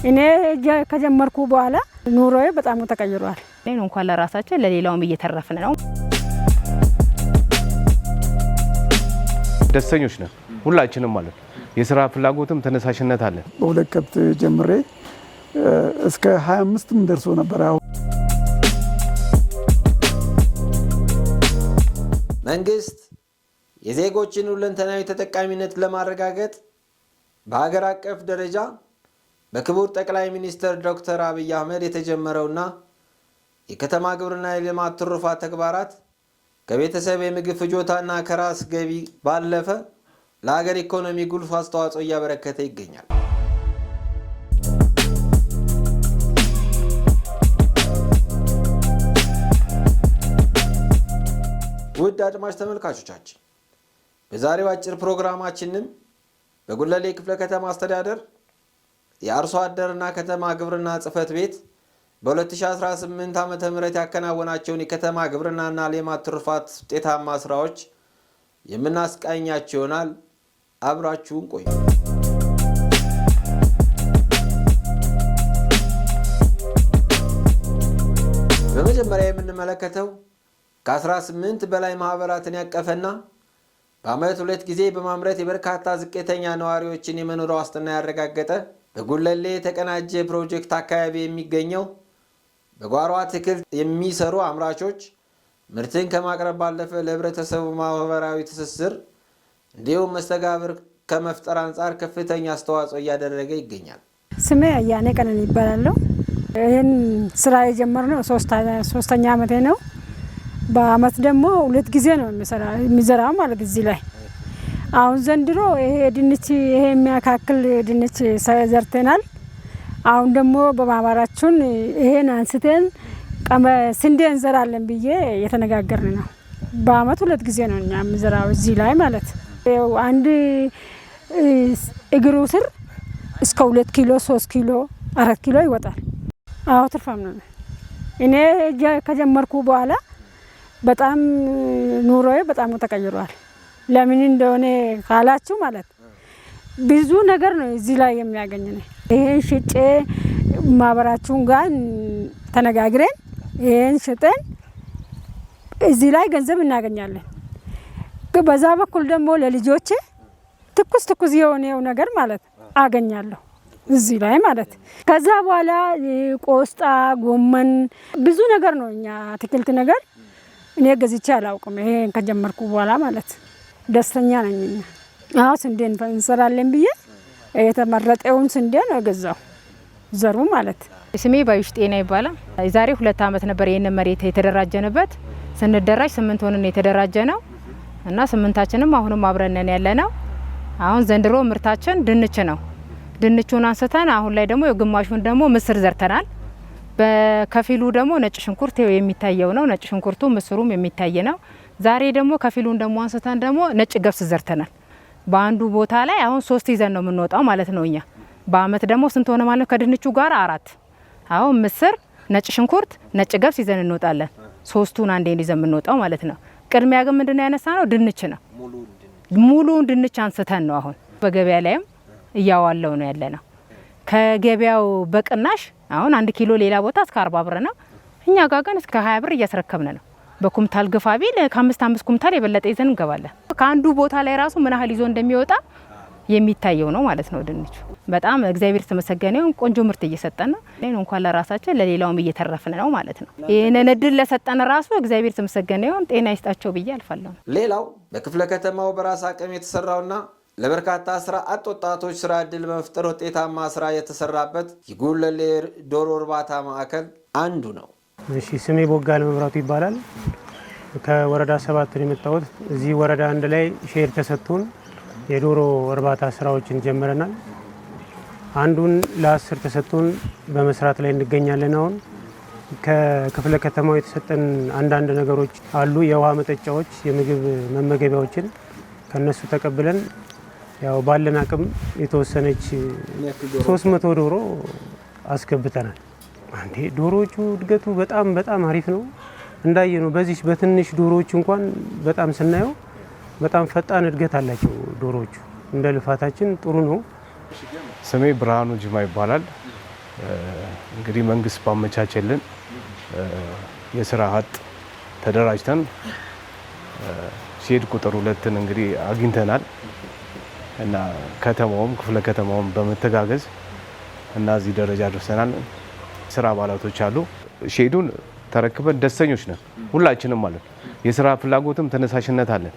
እኔ ከጀመርኩ በኋላ ኑሮዬ በጣም ተቀይሯል። እኔ እንኳን ለራሳችን ለሌላውም እየተረፍን ነው። ደስተኞች ነን ሁላችንም ማለት የሥራ ፍላጎትም ተነሳሽነት አለ። በሁለት ከብት ጀምሬ እስከ 25ም ደርሶ ነበር። መንግስት የዜጎችን ሁለንተናዊ ተጠቃሚነት ለማረጋገጥ በሀገር አቀፍ ደረጃ በክቡር ጠቅላይ ሚኒስትር ዶክተር አብይ አህመድ የተጀመረውና የከተማ ግብርና የልማት ትሩፋት ተግባራት ከቤተሰብ የምግብ ፍጆታና ከራስ ገቢ ባለፈ ለሀገር ኢኮኖሚ ጉልህ አስተዋጽኦ እያበረከተ ይገኛል። ውድ አድማጭ ተመልካቾቻችን በዛሬው አጭር ፕሮግራማችንም በጉለሌ ክፍለ ከተማ አስተዳደር የአርሶ አደርና ከተማ ግብርና ጽሕፈት ቤት በ2018 ዓመተ ምህረት ያከናወናቸውን የከተማ ግብርናና ልማት ትሩፋት ውጤታማ ስራዎች የምናስቃኛችሁ ይሆናል። አብራችሁን ቆዩ። በመጀመሪያ የምንመለከተው ከ18 በላይ ማህበራትን ያቀፈና በአመት 2 ጊዜ በማምረት የበርካታ ዝቅተኛ ነዋሪዎችን የመኖር ዋስትና ያረጋገጠ በጉለሌ የተቀናጀ ፕሮጀክት አካባቢ የሚገኘው በጓሮ አትክልት የሚሰሩ አምራቾች ምርትን ከማቅረብ ባለፈ ለህብረተሰቡ ማህበራዊ ትስስር እንዲሁም መስተጋብር ከመፍጠር አንጻር ከፍተኛ አስተዋጽኦ እያደረገ ይገኛል። ስሜ አያኔ ቀነኒ ይባላል። ይህን ስራ የጀመርነው ሶስተኛ ዓመቴ ነው። በአመት ደግሞ 2 ጊዜ ነው የሚዘራው ማለት እዚህ ላይ አሁን ዘንድሮ ይሄ ድንች ይሄ የሚያካክል ድንች ዘርተናል። አሁን ደግሞ በማህበራችን ይሄን አንስተን ስንዴ እንዘራለን ብዬ እየተነጋገርን ነው። በአመት 2 ጊዜ ነው እኛ የምንዘራው እዚህ ላይ ማለት አንድ እግሩ ስር እስከ 2 ኪሎ 3 ኪሎ 4 ኪሎ ይወጣል። አዎ ትርፋም ነው። እኔ ከጀመርኩ በኋላ በጣም ኑሮዬ በጣም ተቀይሯል። ለምን እንደሆነ ካላችሁ ማለት ብዙ ነገር ነው እዚህ ላይ የሚያገኘን። ይሄን ሽጬ ማህበራችን ጋር ተነጋግረን ይሄን ሽጠን እዚህ ላይ ገንዘብ እናገኛለን። በዛ በኩል ደግሞ ለልጆቼ ትኩስ የሆነው ነገር ማለት አገኛለሁ እዚህ ላይ ማለት። ከዛ በኋላ ቆስጣ፣ ጎመን ብዙ ነገር ነው እኛ አትክልት ነገር እኔ ገዝቼ አላውቅም። ይሄን ከጀመርኩ በኋላ ማለት ደስተኛ ነኝ። አዎ ስንዴ እንሰራለን ብዬ የተመረጠውን ስንዴ ነው ገዛው ዘሩ ማለት። ስሜ ባዩሽ ጤና ይባላል። የዛሬ 2 አመት ነበር ይሄን መሬት የተደራጀንበት። ስንደራጅ 8 ሆነን የተደራጀ ነው እና 8ታችንም አሁንም አብረን ነን ያለነው። አሁን ዘንድሮ ምርታችን ድንች ነው። ድንቹን አንስተን አሁን ላይ ደግሞ የግማሹን ደግሞ ምስር ዘርተናል። በከፊሉ ደግሞ ነጭ ሽንኩርት የሚታየው ነው። ነጭ ሽንኩርቱ ምስሩም የሚታይ ነው። ዛሬ ደግሞ ከፊሉን ደግሞ አንስተን ደግሞ ነጭ ገብስ ዘርተናል። በአንዱ ቦታ ላይ አሁን 3 ይዘን ነው የምንወጣው ማለት ነው። እኛ በአመት ደግሞ ስንት ሆነ ማለት ከድንቹ ጋር 4። አሁን ምስር፣ ነጭ ሽንኩርት፣ ነጭ ገብስ ይዘን እንወጣለን። 3ቱን አንዴ ይዘን የምንወጣው ማለት ነው። ቅድሚያ ግን ምንድነው ያነሳነው ድንች ነው። ሙሉውን ድንች አንስተን ነው አሁን በገበያ ላይም እያዋለው ነው ያለነው። ከገበያው በቅናሽ አሁን 1 ኪሎ ሌላ ቦታ እስከ 40 ብር ነው። እኛ ጋር ግን እስከ 20 ብር እያስረከብን ነው። በኩምታል ግፋቢ ለ5 ኩምታል የበለጠ ይዘን እንገባለን። ከአንዱ ቦታ ላይ ራሱ ምን ያህል ይዞ እንደሚወጣ የሚታየው ነው ማለት ነው። ድንቹ በጣም እግዚአብሔር ተመሰገነ ይሁን ቆንጆ ምርት እየሰጠን ነው። እንኳን ለራሳችን ለሌላውም እየተረፍን ነው ማለት ነው። ይሄንን እድል ለሰጠን ራሱ እግዚአብሔር ተመሰገነ ይሁን ጤና ይስጣቸው ብዬ አልፋለሁ። ሌላው በክፍለ ከተማው በራስ አቅም የተሰራውና ለበርካታ ስራ አጥ ወጣቶች ስራ እድል በመፍጠር ውጤታማ ስራ የተሰራበት የጉለሌ ዶሮ እርባታ ማዕከል አንዱ ነው። እሺ ስሜ ቦጋለ መብራቱ ይባላል። ከወረዳ 7 ነው የመጣሁት። እዚህ ወረዳ 1 ላይ ሼር ተሰጥቶን የዶሮ እርባታ ስራዎችን ጀምረናል። አንዱን ለ10 ተሰጥቶን በመስራት ላይ እንገኛለን። አሁን ከክፍለ ከተማው የተሰጠን አንዳንድ ነገሮች አሉ። የውሃ መጠጫዎች፣ የምግብ መመገቢያዎችን ከነሱ ተቀብለን ያው ባለን አቅም የተወሰነች 300 ዶሮ አስገብተናል። አንዴ ዶሮቹ እድገቱ በጣም አሪፍ ነው። እንዳየነው በዚህ በትንሽ ዶሮዎች እንኳን በጣም ስናየው በጣም ፈጣን እድገት አላቸው ዶሮቹ። እንደ ልፋታችን ጥሩ ነው። ስሜ ብርሃኑ ጅማ ይባላል። እንግዲህ መንግስት ባመቻቸልን የስራ አጥ ተደራጅተን ሼድ ቁጥር 2ን እንግዲህ አግኝተናል እና ከተማውም ክፍለ ከተማውም በመተጋገዝ እና እዚህ ደረጃ ደርሰናል። ስራ አባላቶች አሉ። ሼዱን ተረክበን ደስተኞች ነን ሁላችንም ማለት ነው። የስራ ፍላጎትም ተነሳሽነት አለን።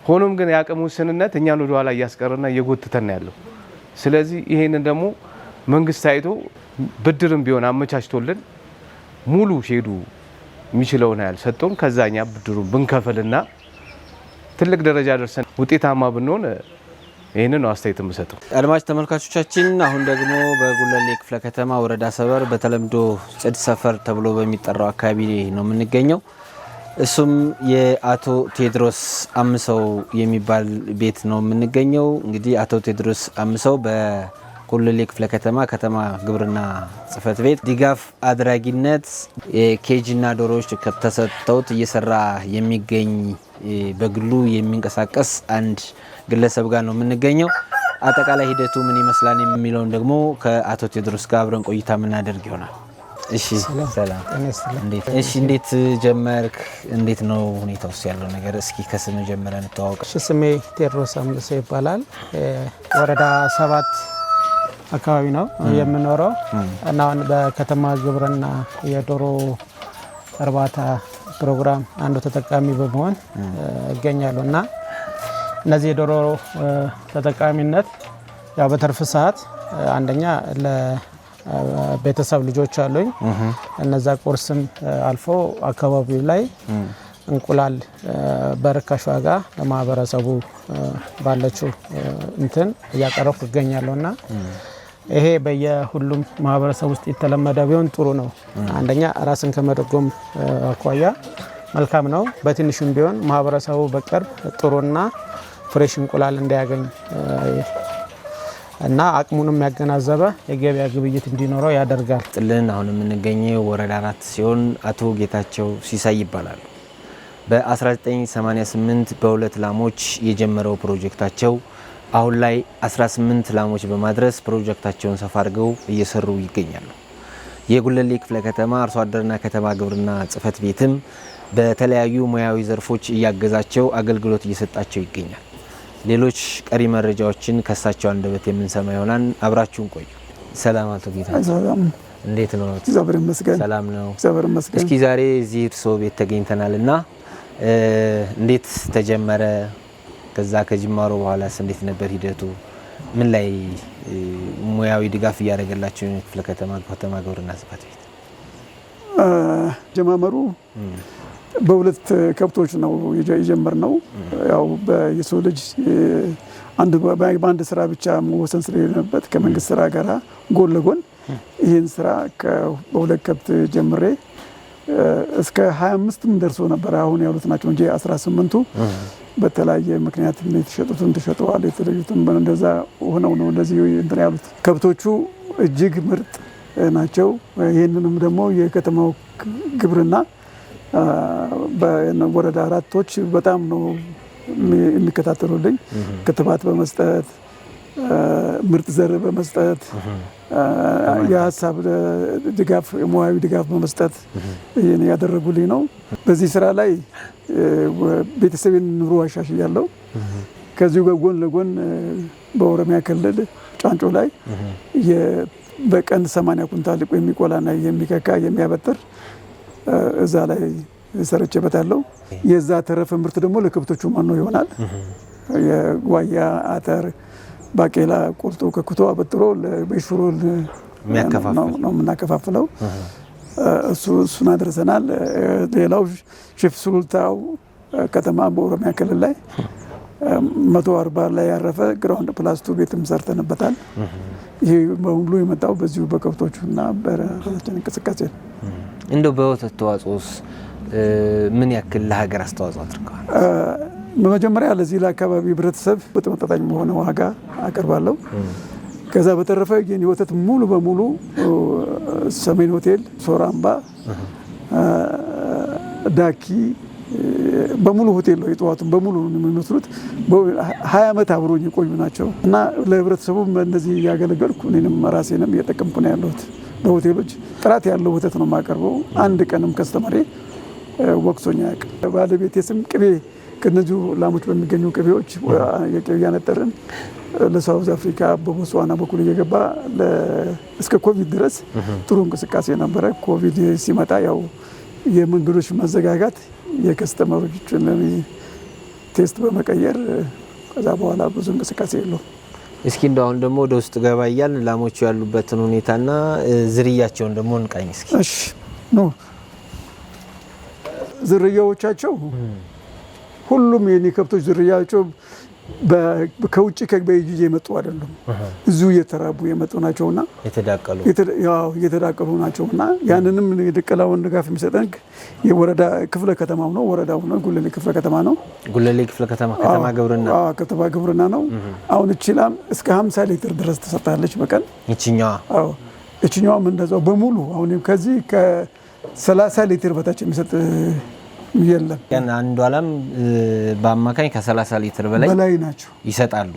ሆኖም ግን የአቅም ውስንነት እኛን ወደ ኋላ እያስቀረና እየጎተተን ያለው። ስለዚህ ይሄንን ደግሞ መንግስት አይቶ ብድርም ቢሆን አመቻችቶልን ሙሉ ሼዱ የሚችለውን ያህል ሰጥቶን ከዛኛ ብድሩን ብንከፍልና ትልቅ ደረጃ ደርሰን ውጤታማ ብንሆን ይህንን ነው አስተያየት የምሰጠው። አድማጭ ተመልካቾቻችን አሁን ደግሞ በጉለሌ ክፍለ ከተማ ወረዳ ሰበር በተለምዶ ጽድ ሰፈር ተብሎ በሚጠራው አካባቢ ነው የምንገኘው። እሱም የአቶ ቴዎድሮስ አምሰው የሚባል ቤት ነው የምንገኘው። እንግዲህ አቶ ቴዎድሮስ አምሰው በጉለሌ ክፍለ ከተማ ግብርና ጽሕፈት ቤት ድጋፍ አድራጊነት የኬጅና ዶሮዎች ተሰጥተውት እየሰራ የሚገኝ በግሉ የሚንቀሳቀስ አንድ ግለሰብ ጋር ነው የምንገኘው። አጠቃላይ ሂደቱ ምን ይመስላል የሚለውን ደግሞ ከአቶ ቴዎድሮስ ጋር አብረን ቆይታ የምናደርግ ይሆናል። እሺ ሰላም። እሺ እንዴት ጀመርክ? እንዴት ነው ሁኔታ ውስጥ ያለው ነገር? እስኪ ከስም ጀምረን እንተዋወቅ። እሺ ስሜ ቴዎድሮስ አምሰው ይባላል። ወረዳ 7 አካባቢ ነው የምኖረው እና አሁን በከተማ ግብርና የዶሮ እርባታ ፕሮግራም አንዱ ተጠቃሚ በመሆን እገኛለሁ እና እነዚህ የዶሮ ተጠቃሚነት ያው በትርፍ ሰዓት አንደኛ ለቤተሰብ ልጆች አሉኝ። እነዛ ቁርስም አልፎ አካባቢው ላይ እንቁላል በርካሽ ዋጋ ለማህበረሰቡ ባለችው እንትን እያቀረብኩ እገኛለሁና ይሄ በየሁሉም ማህበረሰብ ውስጥ የተለመደ ቢሆን ጥሩ ነው። አንደኛ ራስን ከመደጎም አኳያ መልካም ነው። በትንሹም ቢሆን ማህበረሰቡ በቅርብ ጥሩና ፍሬሽ እንቁላል እንዲያገኝ እና አቅሙንም ያገናዘበ የገበያ ግብይት እንዲኖረው ያደርጋል። ጥልን አሁን የምንገኘው ወረዳ 4 ሲሆን አቶ ጌታቸው ሲሳይ ይባላሉ። በ1988 በሁለት ላሞች የጀመረው ፕሮጀክታቸው አሁን ላይ 18 ላሞች በማድረስ ፕሮጀክታቸውን ሰፋ አድርገው እየሰሩ ይገኛሉ። የጉለሌ ክፍለ ከተማ አርሶ አደርና ከተማ ግብርና ጽሕፈት ቤትም በተለያዩ ሙያዊ ዘርፎች እያገዛቸው አገልግሎት እየሰጣቸው ይገኛል። ሌሎች ቀሪ መረጃዎችን ከሳቸው አንደበት የምንሰማ ይሆናል። አብራችሁን ቆዩ። ሰላም አቶ ጌታቸው፣ እንዴት ነው? እግዚአብሔር ይመስገን። ሰላም ነው? እግዚአብሔር ይመስገን። እስኪ ዛሬ እዚህ እርስዎ ቤት ተገኝተናልና እንዴት ተጀመረ? ከዛ ከጅማሮ በኋላስ እንዴት ነበር ሂደቱ? ምን ላይ ሙያዊ ድጋፍ እያደረገላችሁ ክፍለ ከተማ ግብርና ጽሕፈት ቤት? ጀማመሩ በሁለት ከብቶች ነው የጀመርነው። ያው የሰው ልጅ በአንድ ስራ ብቻ መወሰን ስለሌለበት ከመንግስት ስራ ጋር ጎን ለጎን ይህን ስራ በሁለት ከብት ጀምሬ እስከ 25ም ደርሶ ነበር። አሁን ያሉት ናቸው እንጂ 18ቱ በተለያየ ምክንያት የተሸጡትን ተሸጠዋል፣ የተለዩትን እንደዛ ሆነው ነው እንደዚህ እንትን ያሉት። ከብቶቹ እጅግ ምርጥ ናቸው። ይህንንም ደግሞ የከተማው ግብርና በወረዳ 4ቶች በጣም ነው የሚከታተሉልኝ። ክትባት በመስጠት ምርጥ ዘር በመስጠት የሀሳብ ድጋፍ የሙያዊ ድጋፍ በመስጠት ይህን ያደረጉልኝ ነው። በዚህ ስራ ላይ ቤተሰቤን ኑሮ አሻሽያለሁ። ከዚሁ ጎን ለጎን በኦሮሚያ ክልል ጫንጮ ላይ በቀን 80 ኩንታል የሚቆላና የሚከካ የሚያበጥር እዛ ላይ ሰርቼበታለሁ። የዛ ተረፈ ምርት ደግሞ ለከብቶቹ መኖ ይሆናል። የጓያ አተር፣ ባቄላ ቆርጦ ከክቶ አበጥሮ ለቤሽሮ ነው የምናከፋፍለው። እሱን አድርሰናል። ሌላው ሼፍ ሱሉልታው ከተማ በኦሮሚያ ክልል ላይ 140 ላይ ያረፈ ግራውንድ ፕላስቱ ቤትም ሰርተንበታል። ይሄ በሙሉ የመጣው በዚሁ በከብቶቹና በራሳችን እንቅስቃሴ ነው። እንደው በወተት ተዋጽኦስ ምን ያክል ለሀገር አስተዋጽኦ አድርገዋል? በመጀመሪያ ለዚህ ለአካባቢ ህብረተሰብ በተመጣጣኝ በሆነ ዋጋ አቀርባለሁ። ከዛ በተረፈ የኔ ወተት ሙሉ በሙሉ ሰሜን ሆቴል፣ ሶራምባ፣ ዳኪ በሙሉ ሆቴል ነው የጠዋቱን በሙሉ የሚመስሉት 20 ዓመት አብሮኝ የቆዩ ናቸው እና ለህብረተሰቡም እነዚህ ያገለገልኩ እኔንም ራሴንም እየጠቀምኩ ነው ያለሁት። ለሆቴሎች ጥራት ያለው ወተት ነው የማቀርበው። አንድ ቀንም ከስተመሬ ወቅሶኛ ያውቅ። ባለቤቴ ስም ቅቤ ከነዚሁ ላሞች በሚገኙ ቅቤዎች የቅቤ እያነጠርን ለሳውዝ አፍሪካ በቦትስዋና በኩል እየገባ እስከ ኮቪድ ድረስ ጥሩ እንቅስቃሴ ነበረ። ኮቪድ ሲመጣ ያው የመንገዶች መዘጋጋት የከስተመሮችን ቴስት በመቀየር ከዛ በኋላ ብዙ እንቅስቃሴ የለው። እስኪ እንደው አሁን ደግሞ ወደ ውስጥ ገባ እያልን ላሞቹ ያሉበትን ሁኔታና ዝርያቸውን ደግሞ እንቃኝ እስኪ። እሺ ኖ ዝርያዎቻቸው ሁሉም የኔ ከብቶች ዝርያቸው ከውጭ ከበይጅ የመጡ አይደሉም። እዚሁ እየተራቡ የመጡ ናቸውና የተዳቀሉ ናቸውና ያንንም የደቀላውን ድጋፍ የሚሰጠን የወረዳ ክፍለ ከተማው ነው። ወረዳው ነው ጉለሌ ክፍለ ከተማ ነው። ጉለሌ ክፍለ ከተማ ከተማ ግብርና ነው። አሁን እቺ ላም እስከ 50 ሊትር ድረስ ተሰጣለች በቀን። እቺኛዋም እንደዛው በሙሉ አሁን ከዚህ ከ30 ሊትር በታች የሚሰጥ የለም። አንዷ ላም በአማካኝ ከ30 ሊትር በላይ ናቸው ይሰጣሉ።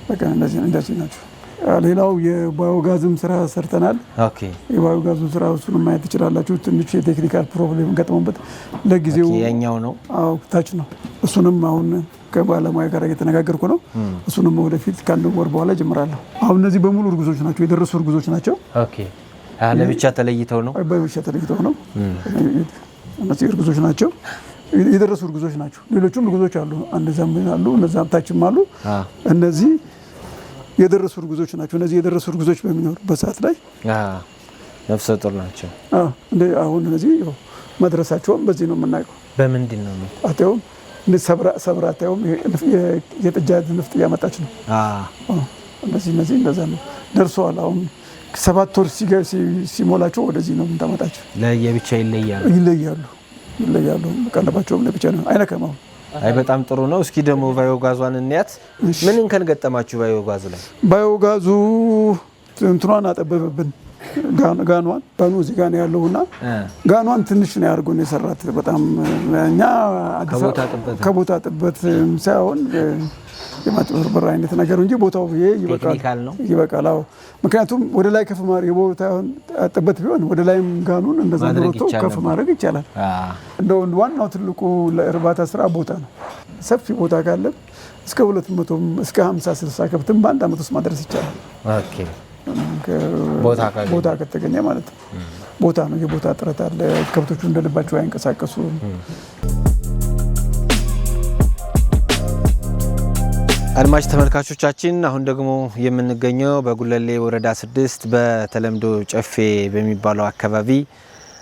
በቃ እንደዚህ ናቸው። ሌላው የባዮጋዝም ስራ ሰርተናል። ኦኬ የባዮጋዝም ስራ እሱን ማየት ትችላላችሁ። ትንሽ የቴክኒካል ፕሮብሌም ገጥሞበት ለጊዜው ያኛው ነው። ታች ነው። እሱንም አሁን ከባለሙያ ጋር እየተነጋገርኩ ነው። እሱንም ወደፊት ከአንድ ወር በኋላ ጀምራለሁ። አሁን እነዚህ በሙሉ እርጉዞች ናቸው፣ የደረሱ እርጉዞች ናቸው። ኦኬ ለብቻ ተለይተው ነው። በብቻ ተለይተው ነው። እነዚህ እርጉዞች ናቸው፣ የደረሱ እርጉዞች ናቸው። ሌሎቹም እርጉዞች አሉ፣ አንደዛም አሉ፣ እነዛም ታችም አሉ። እነዚህ የደረሱ እርጉዞች ናቸው። እነዚህ የደረሱ እርጉዞች በሚኖሩበት ሰዓት ላይ ነፍሰ ጡር ናቸው። አሁን እነዚህ መድረሳቸውም በዚህ ነው የምናውቀው። በምንድን ነው አታዩም? ሰብራ አታዩም? የጥጃ ንፍጥ እያመጣች ነው። እነዚህ እንደዛ ነው ደርሰዋል። አሁን 7 ወር ሲሞላቸው ወደዚህ ነው የምታመጣቸው። ለየብቻ ይለያሉ። ቀለባቸውም ለብቻ ነው፣ አይነከማው። አይ በጣም ጥሩ ነው። እስኪ ደግሞ ባዮጋዟን እንያት። ምን እንከን ገጠማችሁ ባዮጋዙ ላይ? ባዮጋዙ እንትኗን አጠበበብን። ጋኗን እዚህ ጋር ነው ያለውና ጋኗን ትንሽ ነው ያርጎን የሰራት። በጣም እኛ ከቦታ ጥበት ሳይሆን የማጭበርበር አይነት ነገር እንጂ ቦታው ይበቃል። ምክንያቱም ወደ ላይ ከፍ ማድረግ የቦታውን ጥበት ቢሆን ወደ ላይም ጋኑን እንደዛ ሮቶ ከፍ ማድረግ ይቻላል። እንደው ዋናው ትልቁ ለእርባታ ስራ ቦታ ነው። ሰፊ ቦታ ካለ እስከ 200 እስከ 50 60 ከብትም በአንድ አመት ውስጥ ማድረስ ይቻላል። ኦኬ ቦታ ከተገኘ ማለት ነው። ቦታ ነው፣ የቦታ ጥረት አለ። ከብቶቹ እንደልባቸው አይንቀሳቀሱም። አድማጭ ተመልካቾቻችን አሁን ደግሞ የምንገኘው በጉለሌ ወረዳ 6 በተለምዶ ጨፌ በሚባለው አካባቢ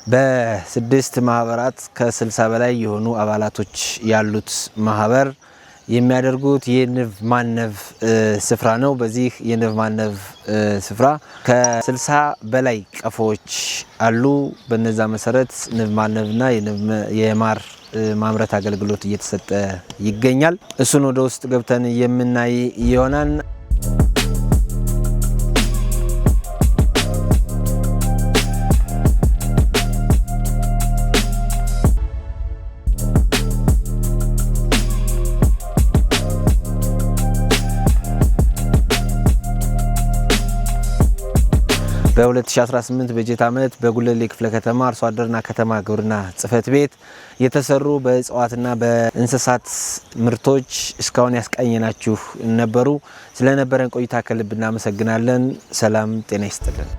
በ6 ማህበራት ከ60 በላይ የሆኑ አባላቶች ያሉት ማህበር የሚያደርጉት የንብ ማነብ ስፍራ ነው። በዚህ የንብ ማነብ ስፍራ ከ60 በላይ ቀፎዎች አሉ። በነዛ መሰረት ንብ ማነብና የማር ማምረት አገልግሎት እየተሰጠ ይገኛል። እሱን ወደ ውስጥ ገብተን የምናይ ይሆናል። በ2018 በጀት ዓመት በጉለሌ ክፍለ ከተማ አርሶ አደርና ከተማ ግብርና ጽሕፈት ቤት የተሰሩ በእጽዋትና በእንስሳት ምርቶች እስካሁን ያስቃኘናችሁ ነበሩ። ስለነበረን ቆይታ ከልብ እናመሰግናለን። ሰላም ጤና ይስጥልን።